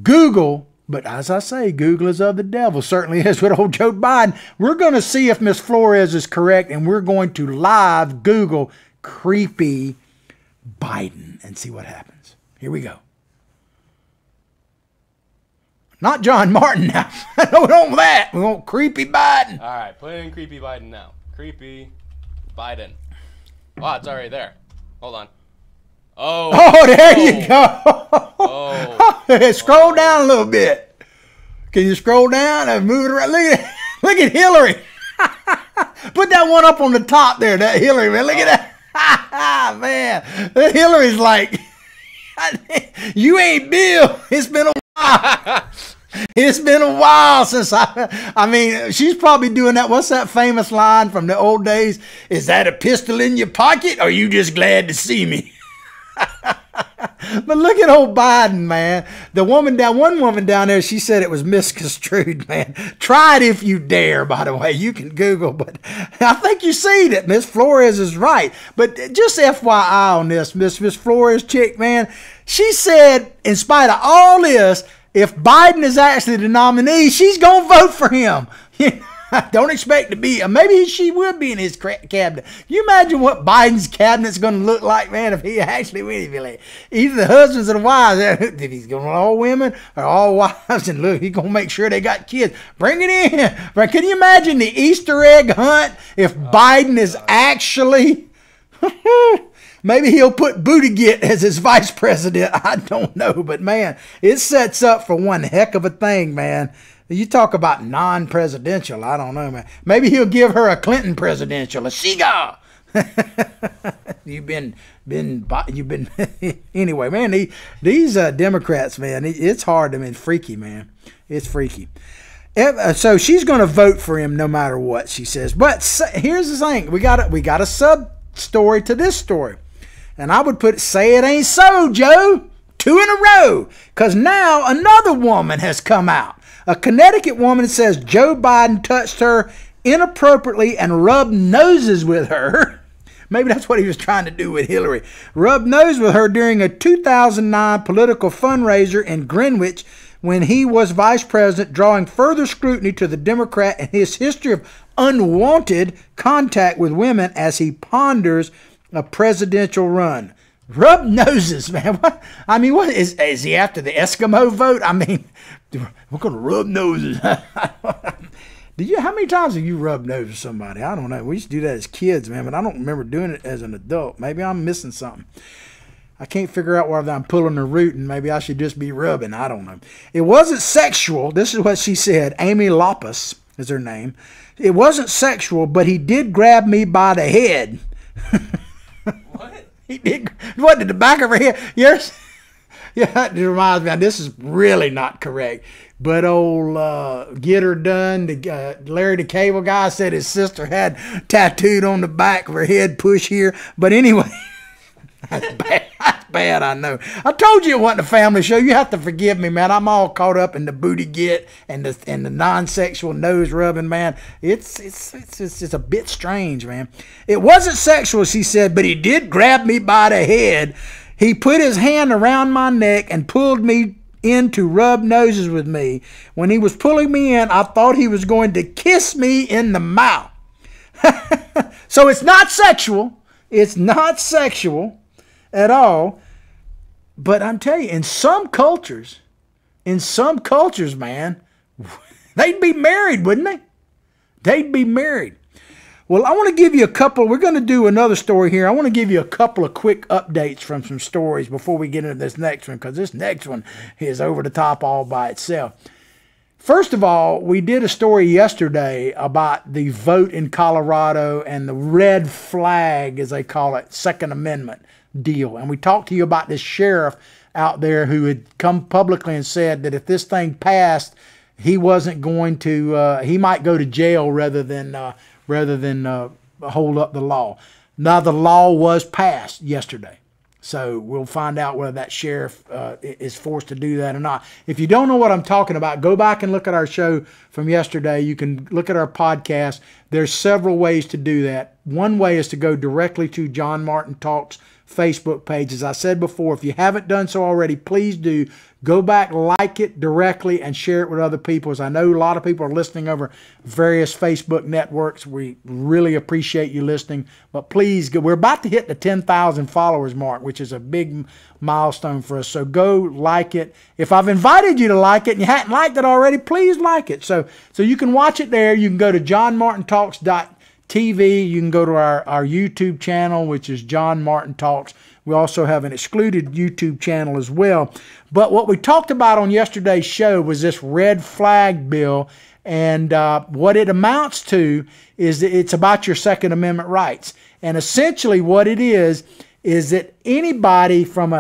Google But as I say, Google is of the devil. Certainly is with old Joe Biden. We're going to see if Miss Flores is correct, and we're going to live Google creepy Biden and see what happens. Here we go. Not John Martin now. I don't want that. We want creepy Biden. All right, put in creepy Biden now. Creepy Biden. Wow, it's already there. Hold on. Oh, there you go. Oh. Scroll down a little bit. Can you scroll down and move it around? Look at Hillary. Put that one up on the top there, that Hillary, man. Look at that. Man, Hillary's like, you ain't Bill. It's been a while. It's been a while since I mean, she's probably doing that. What's that famous line from the old days? Is that a pistol in your pocket, or are you just glad to see me? But look at old Biden, man. One woman down there, she said it was misconstrued, man. Try it if you dare, by the way. You can Google, but I think you see that Miss Flores is right. But just FYI on this, Miss Flores chick, man, she said, in spite of all this, if Biden is actually the nominee, she's going to vote for him. Don't expect to be. Maybe she would be in his cabinet. Can you imagine what Biden's cabinet's going to look like, man, if he actually wins? Either the husbands or the wives. If he's going to all women or all wives, and look, he's going to make sure they got kids. Bring it in. But can you imagine the Easter egg hunt if Biden is actually... Maybe he'll put Buttigieg as his vice president. I don't know. But, man, it sets up for one heck of a thing, man. You talk about non-presidential. I don't know, man. Maybe he'll give her a Clinton presidential, a cigar. You've been anyway, man. These Democrats, man, it's hard. I mean, freaky, man. It's freaky. So she's going to vote for him no matter what, she says. But here's the thing: we got a sub story to this story, and I would say it ain't so, Joe. 2 in a row, because now another woman has come out. A Connecticut woman says Joe Biden touched her inappropriately and rubbed noses with her. Maybe that's what he was trying to do with Hillary. Rubbed nose with her during a 2009 political fundraiser in Greenwich when he was vice president, drawing further scrutiny to the Democrat and his history of unwanted contact with women as he ponders a presidential run. Rub noses, man. What? I mean, what is he after the Eskimo vote? I mean, we're going to rub noses. How many times have you rubbed noses with somebody? I don't know. We used to do that as kids, man, but I don't remember doing it as an adult. Maybe I'm missing something. I can't figure out whether I'm pulling or rooting. Maybe I should just be rubbing. I don't know. It wasn't sexual. This is what she said. Amy Lopez is her name. It wasn't sexual, but he did grab me by the head. What? He did. What, did the back of her head? Yes. Yeah, it reminds me. This is really not correct. But old Get Her Done, Larry the Cable Guy, said his sister had tattooed on the back of her head, push here. But anyway, that's bad. That's bad, I know. I told you it wasn't a family show. You have to forgive me, man. I'm all caught up in the booty get and the non-sexual nose rubbing, man. It's a bit strange, man. It wasn't sexual, she said, but he did grab me by the head. He put his hand around my neck and pulled me in to rub noses with me. When he was pulling me in, I thought he was going to kiss me in the mouth. So it's not sexual. It's not sexual at all. But I'm telling you, in some cultures, man, they'd be married, wouldn't they? They'd be married. Well, I want to give you a couple. We're going to do another story here. I want to give you a couple of quick updates from some stories before we get into this next one, because this next one is over the top all by itself. First of all, we did a story yesterday about the vote in Colorado and the red flag, as they call it, Second Amendment deal. And we talked to you about this sheriff out there who had come publicly and said that if this thing passed, he wasn't going to, he might go to jail rather than hold up the law. Now, the law was passed yesterday. So we'll find out whether that sheriff is forced to do that or not. If you don't know what I'm talking about, go back and look at our show from yesterday. You can look at our podcast. There's several ways to do that. One way is to go directly to John Martin Talks Facebook page. As I said before, if you haven't done so already, please do go back, like it directly, and share it with other people. As I know a lot of people are listening over various Facebook networks. We really appreciate you listening. But please, we're about to hit the 10,000 followers mark, which is a big milestone for us. So go like it. If I've invited you to like it and you hadn't liked it already, please like it. So you can watch it there. You can go to johnmartintalks.tv. You can go to our YouTube channel, which is John Martin Talks. We also have an excluded YouTube channel as well. But what we talked about on yesterday's show was this red flag bill. And what it amounts to is that it's about your Second Amendment rights. And essentially what it is that anybody from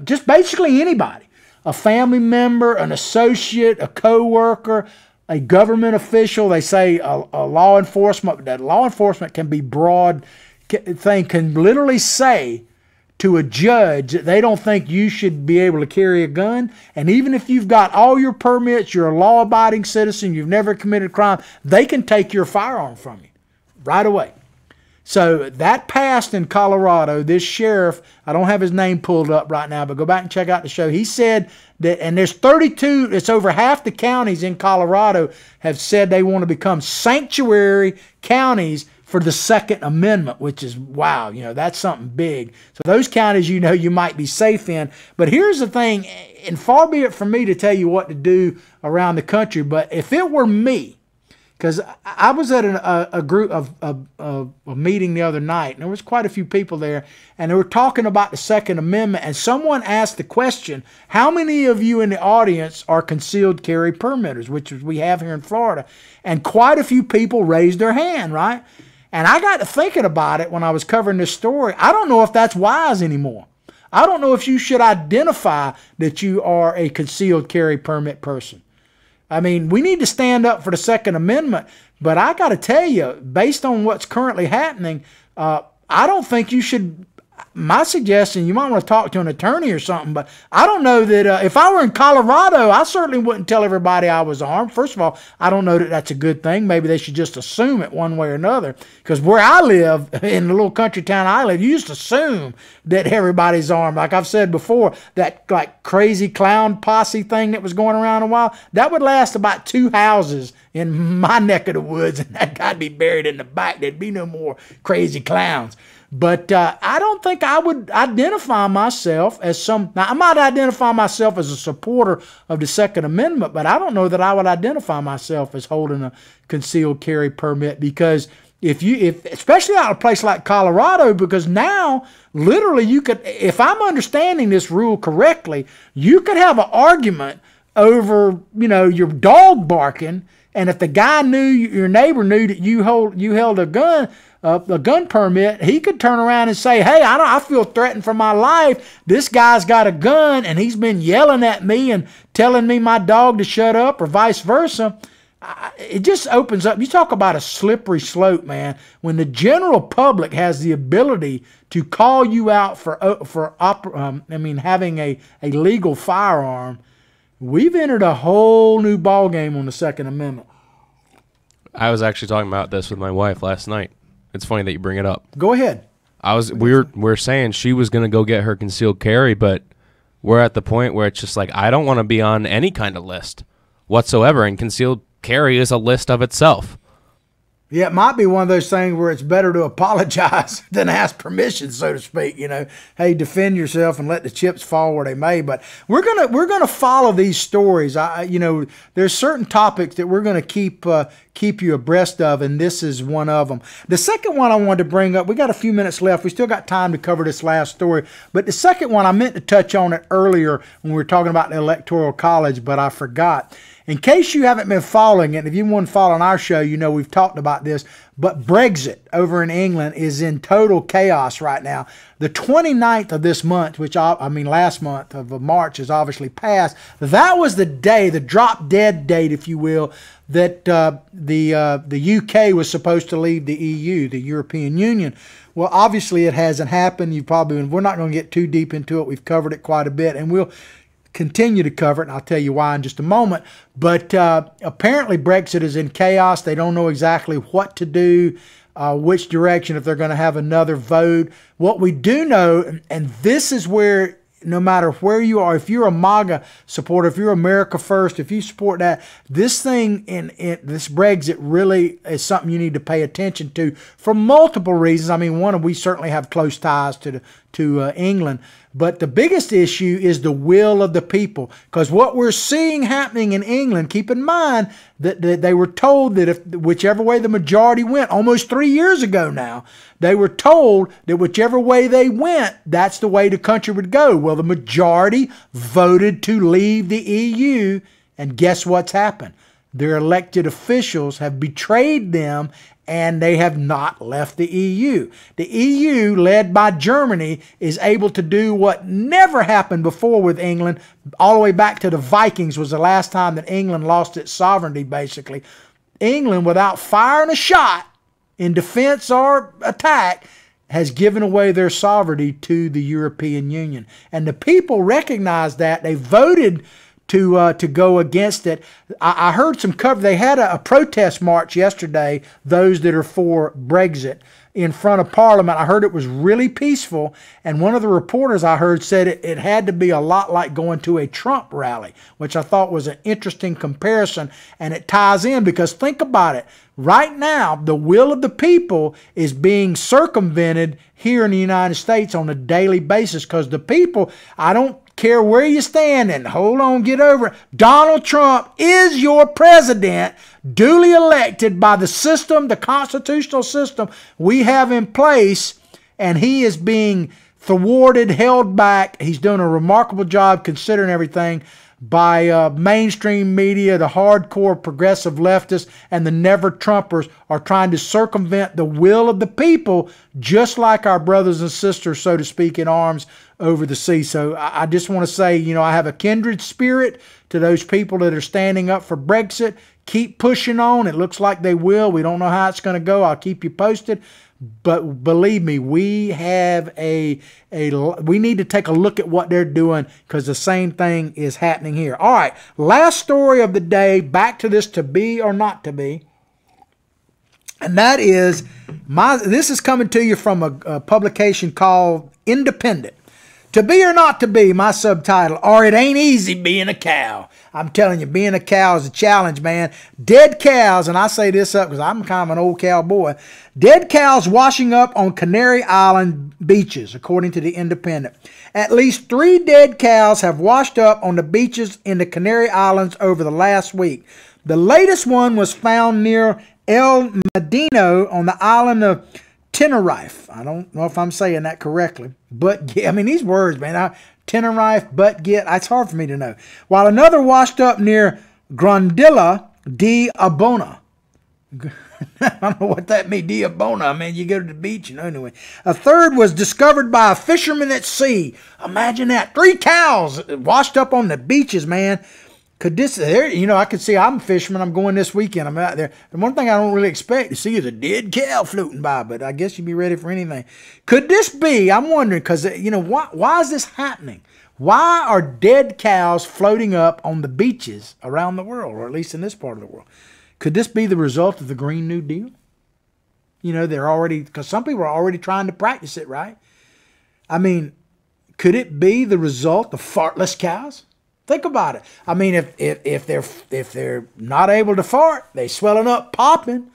just basically anybody, a family member, an associate, a co-worker, a government official, they say a law enforcement, that law enforcement can be broad thing, can literally say to a judge that they don't think you should be able to carry a gun. And even if you've got all your permits, you're a law-abiding citizen, you've never committed a crime, they can take your firearm from you right away. So that passed in Colorado. This sheriff, I don't have his name pulled up right now, but go back and check out the show. He said that, and there's 32, it's over half the counties in Colorado have said they want to become sanctuary counties for the Second Amendment, which is, wow, that's something big. So those counties, you might be safe in. But here's the thing, and far be it from me to tell you what to do around the country, but if it were me, because I was at a group of a meeting the other night, and there was quite a few people there, and they were talking about the Second Amendment, and someone asked the question, how many of you in the audience are concealed carry permitters, which we have here in Florida? And quite a few people raised their hand, right? And I got to thinking about it when I was covering this story. I don't know if that's wise anymore. I don't know if you should identify that you are a concealed carry permit person. I mean, we need to stand up for the Second Amendment, but I got to tell you, based on what's currently happening, I don't think you should. My suggestion, you might want to talk to an attorney or something, but I don't know that if I were in Colorado, I certainly wouldn't tell everybody I was armed. First of all, I don't know that that's a good thing. Maybe they should just assume it one way or another, because where I live, in the little country town I live, you just assume that everybody's armed. Like I've said before, that like crazy clown posse thing that was going around a while, that would last about 2 houses in my neck of the woods, and that guy'd be buried in the back. There'd be no more crazy clowns. But I don't think I would identify myself as now I might identify myself as a supporter of the Second Amendment, but I don't know that I would identify myself as holding a concealed carry permit, because especially out of a place like Colorado, because now literally you could, if I'm understanding this rule correctly, you could have an argument over, your dog barking, and if the guy your neighbor knew that you held a gun permit, he could turn around and say, hey, I feel threatened for my life. This guy's got a gun and he's been yelling at me and telling me my dog to shut up, or vice versa. It just opens up. You talk about a slippery slope, man. When the general public has the ability to call you out for having a legal firearm, we've entered a whole new ballgame on the Second Amendment. I was actually talking about this with my wife last night. It's funny that you bring it up. Go ahead. We're saying she was going to go get her concealed carry, but we're at the point where it's just like, I don't want to be on any kind of list whatsoever, and concealed carry is a list of itself. Yeah, it might be one of those things where it's better to apologize than ask permission, so to speak. Hey, defend yourself and let the chips fall where they may. But we're gonna follow these stories. There's certain topics that we're gonna keep you abreast of, and this is one of them. The second one I wanted to bring up, we got a few minutes left. We still got time to cover this last story. But the second one, I meant to touch on it earlier when we were talking about the Electoral College, but I forgot. In case you haven't been following it, if you want to follow our show, we've talked about this, but Brexit over in England is in total chaos right now. The 29th of this month, last month of March is obviously passed. That was the day, the drop dead date, if you will, that the UK was supposed to leave the EU, the European Union. Well, obviously it hasn't happened. We're not going to get too deep into it. We've covered it quite a bit, and we'll continue to cover it, and I'll tell you why in just a moment. But apparently Brexit is in chaos. They don't know exactly what to do, which direction, if they're going to have another vote. What we do know, and this is where no matter where you are, if you're a MAGA supporter, if you're America First, if you support that, this thing in this Brexit really is something you need to pay attention to for multiple reasons. I mean, one, we certainly have close ties to England, but the biggest issue is the will of the people. Because what we're seeing happening in England, keep in mind that they were told that if whichever way the majority went, almost 3 years ago now, they were told that whichever way they went, that's the way the country would go. Well, the majority voted to leave the EU, and guess what's happened? Their elected officials have betrayed them, and they have not left the EU. The EU, led by Germany, is able to do what never happened before with England. All the way back to the Vikings was the last time that England lost its sovereignty, basically. England, without firing a shot in defense or attack, has given away their sovereignty to the European Union. And the people recognize that. They voted to go against it. I heard some cover. They had a protest march yesterday, those that are for Brexit, in front of Parliament. I heard it was really peaceful, and one of the reporters I heard said it had to be a lot like going to a Trump rally, which I thought was an interesting comparison, and it ties in because think about it. Right now, the will of the people is being circumvented here in the United States on a daily basis because the people, I don't care where you stand, and hold on, get over it. Donald Trump is your president, duly elected by the system, the constitutional system we have in place, and he is being thwarted, held back. He's doing a remarkable job considering everything by mainstream media. The hardcore progressive leftists and the never-Trumpers are trying to circumvent the will of the people, just like our brothers and sisters, so to speak, in arms over the sea. So I just want to say, you know, I have a kindred spirit to those people that are standing up for Brexit. Keep pushing on. It looks like they will. We don't know how it's going to go. I'll keep you posted. But believe me, we have we need to take a look at what they're doing because the same thing is happening here. All right, last story of the day, back to this to be or not to be. And that is, this is coming to you from a publication called Independent. To be or not to be, my subtitle, or it ain't easy being a cow. I'm telling you, being a cow is a challenge, man. Dead cows, and I say this up because I'm kind of an old cowboy. Dead cows washing up on Canary Island beaches, according to the Independent. At least 3 dead cows have washed up on the beaches in the Canary Islands over the last week. The latest one was found near El Medino on the island of Tenerife. I don't know if I'm saying that correctly, but yeah, I mean, these words, man, Tenerife, but it's hard for me to know. While another washed up near Grandilla de Abona. I don't know what that means, de Abona. I mean, you go to the beach, you know, anyway. A third was discovered by a fisherman at sea. Imagine that. 3 cows washed up on the beaches, man. Could this, you know, I could see, I'm a fisherman, I'm going this weekend, I'm out there. The one thing I don't really expect to see is a dead cow floating by, but I guess you'd be ready for anything. Could this be, I'm wondering, because, you know, why is this happening? Why are dead cows floating up on the beaches around the world, or at least in this part of the world? Could this be the result of the Green New Deal? You know, they're already, because some people are already trying to practice it, right? I mean, could it be the result of fartless cows? Think about it. I mean, if they're not able to fart, they swelling up, popping,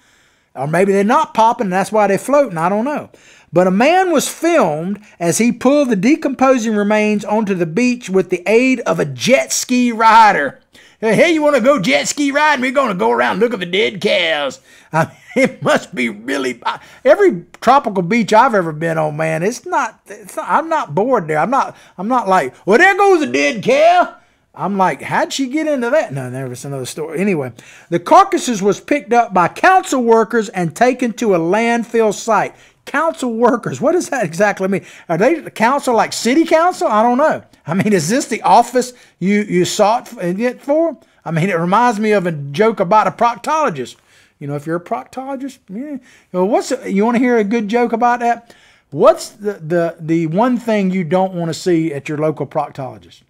or maybe they're not popping, and that's why they're floating. I don't know. But a man was filmed as he pulled the decomposing remains onto the beach with the aid of a jet ski rider. Hey, you want to go jet ski riding? We're going to go around and look at the dead cows. I mean, it must be really. Every tropical beach I've ever been on, man, it's not. I'm not bored there. I'm not like, well, there goes a dead cow. I'm like, how'd she get into that? No, there was another story. Anyway, the carcasses was picked up by council workers and taken to a landfill site. Council workers, what does that exactly mean? Are they the council like city council? I don't know. I mean, is this the office you sought it for? I mean, it reminds me of a joke about a proctologist. You know, if you're a proctologist, yeah. Well, you want to hear a good joke about that? What's the one thing you don't want to see at your local proctologist?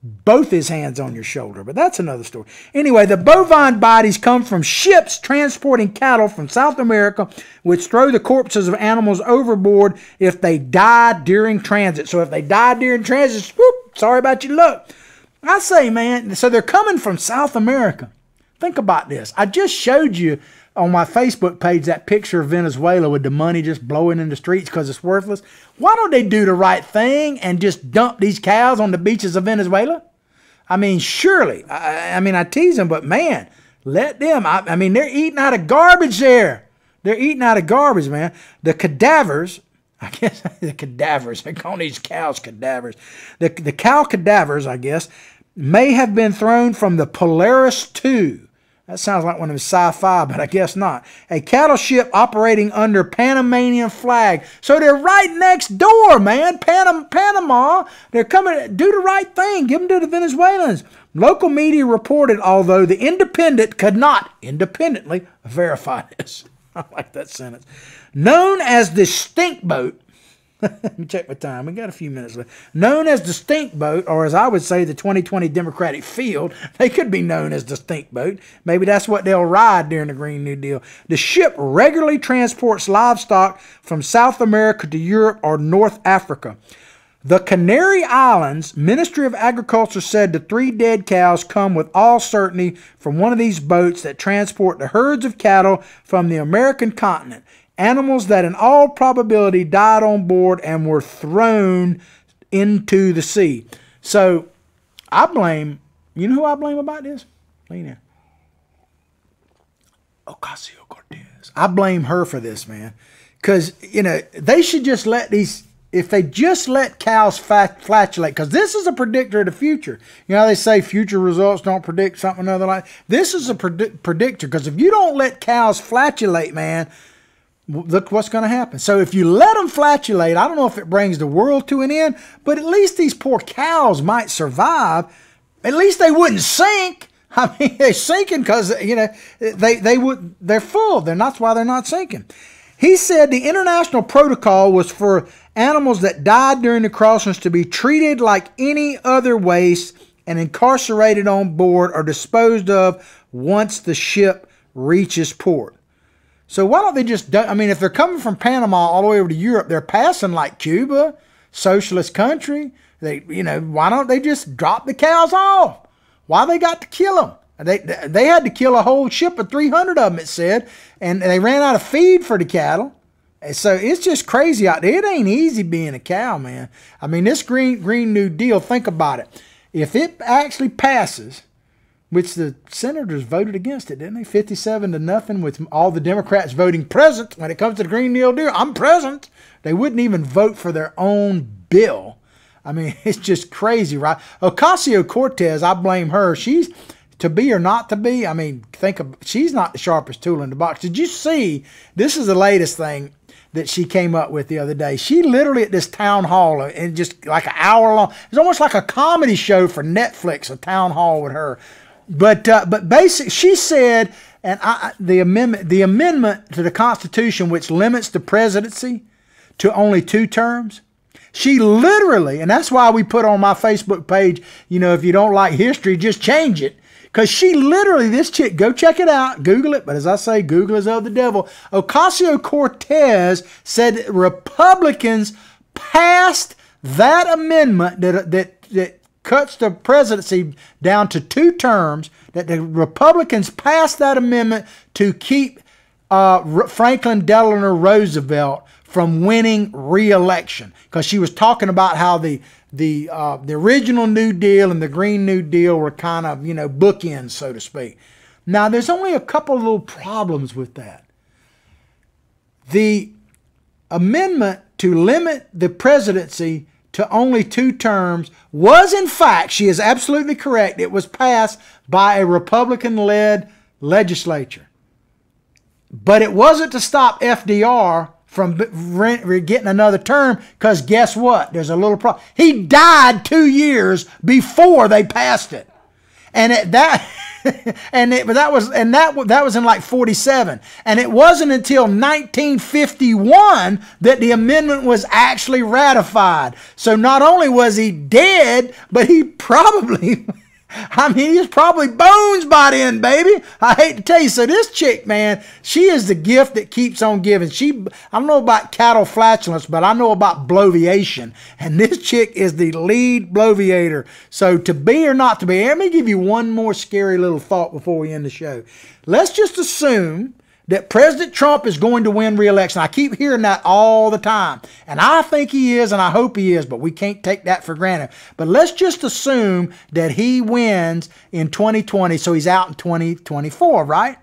both his hands on your shoulder, but that's another story. Anyway, the bovine bodies come from ships transporting cattle from South America, which throw the corpses of animals overboard if they die during transit. So if they die during transit, whoop, sorry about your luck. I say, man, so they're coming from South America. Think about this. I just showed you on my Facebook page that picture of Venezuela with the money just blowing in the streets because it's worthless. Why don't they do the right thing and just dump these cows on the beaches of Venezuela? I mean, surely. I mean, I tease them, but man, let them. I mean, they're eating out of garbage there. They're eating out of garbage, man. The cadavers, I guess the cadavers, they're calling these cows cadavers. The cow cadavers, I guess, may have been thrown from the Polaris II. That sounds like one of them sci-fi, but I guess not. A cattle ship operating under Panamanian flag. So they're right next door, man. Panama. They're coming. Do the right thing. Give them to the Venezuelans. Local media reported, although the Independent could not independently verify this. I like that sentence. Known as the stink boat. Let me check my time. We got a few minutes left. Known as the stink boat, or as I would say, the 2020 Democratic field. They could be known as the stink boat. Maybe that's what they'll ride during the Green New Deal. The ship regularly transports livestock from South America to Europe or North Africa. The Canary Islands Ministry of Agriculture said the 3 dead cows come with all certainty from one of these boats that transport the herds of cattle from the American continent. Animals that in all probability died on board and were thrown into the sea. So I blame, you know who I blame about this? Lean in. Ocasio-Cortez. I blame her for this, man. Because, you know, they should just let these, if they just let cows flatulate, because this is a predictor of the future. You know, they say future results don't predict something or other like. This is a predictor, because if you don't let cows flatulate, man, look what's going to happen. So if you let them flatulate, I don't know if it brings the world to an end, but at least these poor cows might survive. At least they wouldn't sink. I mean, they're sinking because, you know, they're full. That's why they're not sinking. He said the international protocol was for animals that died during the crossings to be treated like any other waste and incarcerated on board or disposed of once the ship reaches port. So why don't they just, I mean, if they're coming from Panama all the way over to Europe, they're passing like Cuba, socialist country. They, you know, why don't they just drop the cows off? Why they got to kill them? They had to kill a whole ship of 300 of them, it said, and they ran out of feed for the cattle. And so it's just crazy out there. It ain't easy being a cow, man. I mean, this Green New Deal, think about it. If it actually passes, which the senators voted against it, didn't they? 57-0, with all the Democrats voting present when it comes to the Green New Deal. I'm present. They wouldn't even vote for their own bill. I mean, it's just crazy, right? Ocasio-Cortez, I blame her. She's to be or not to be. I mean, she's not the sharpest tool in the box. Did you see, this is the latest thing that she came up with the other day. She literally at this town hall, and just like an hour long, it's almost like a comedy show for Netflix, a town hall with her. But basically, she said, and the amendment to the Constitution, which limits the presidency to only 2 terms, she literally, and that's why we put on my Facebook page, you know, if you don't like history, just change it. Because she literally, this chick, go check it out, Google it, but as I say, Google is of the devil. Ocasio-Cortez said Republicans passed that amendment that cuts the presidency down to 2 terms, that the Republicans passed that amendment to keep Franklin Delano Roosevelt from winning re-election, because she was talking about how the original New Deal and the Green New Deal were kind of, you know, bookends, so to speak. Now, there's only a couple of little problems with that. The amendment to limit the presidency to only 2 terms was, in fact, she is absolutely correct, it was passed by a Republican-led legislature. But it wasn't to stop FDR from getting another term, because guess what? There's a little problem. He died 2 years before they passed it. And at that, that was in like 47. And it wasn't until 1951 that the amendment was actually ratified. So not only was he dead, but he probably, I mean, he's probably bones by then, baby. I hate to tell you. So this chick, man, she is the gift that keeps on giving. I don't know about cattle flatulence, but I know about bloviation. And this chick is the lead bloviator. So to be or not to be, let me give you one more scary little thought before we end the show. Let's just assume that President Trump is going to win re-election. I keep hearing that all the time. And I think he is, and I hope he is, but we can't take that for granted. But let's just assume that he wins in 2020, so he's out in 2024, right?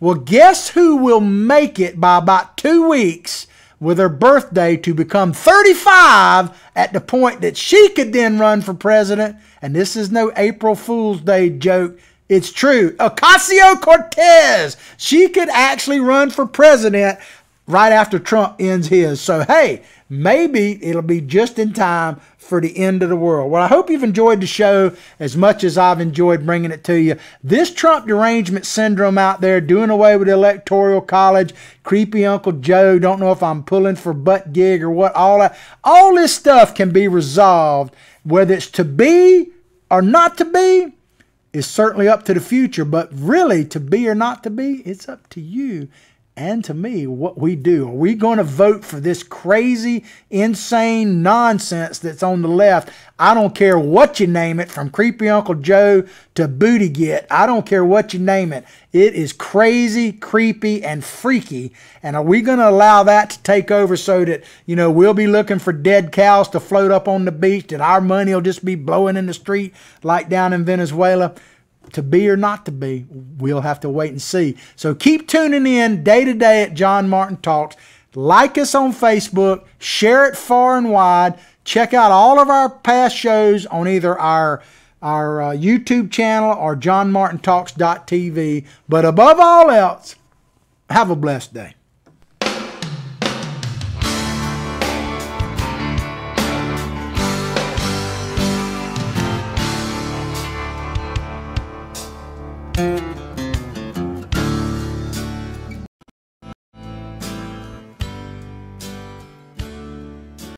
Well, guess who will make it by about 2 weeks with her birthday to become 35 at the point that she could then run for president? And this is no April Fool's Day joke. It's true. Ocasio-Cortez. She could actually run for president right after Trump ends his. So, hey, maybe it'll be just in time for the end of the world. Well, I hope you've enjoyed the show as much as I've enjoyed bringing it to you. This Trump derangement syndrome out there, doing away with the Electoral College, creepy Uncle Joe, don't know if I'm pulling for buttigieg or what, all this stuff can be resolved. Whether it's to be or not to be, is certainly up to the future, but really to be or not to be, it's up to you and to me what we do. Are we going to vote for this crazy, insane nonsense that's on the left? I don't care what you name it, from creepy Uncle Joe to buttigieg. I don't care what you name it. It is crazy, creepy, and freaky. And are we going to allow that to take over so that, we'll be looking for dead cows to float up on the beach, that our money will just be blowing in the street like down in Venezuela? To be or not to be, we'll have to wait and see. So keep tuning in day to day at John Martin Talks. Like us on Facebook. Share it far and wide. Check out all of our past shows on either our YouTube channel or johnmartintalks.tv. But above all else, have a blessed day.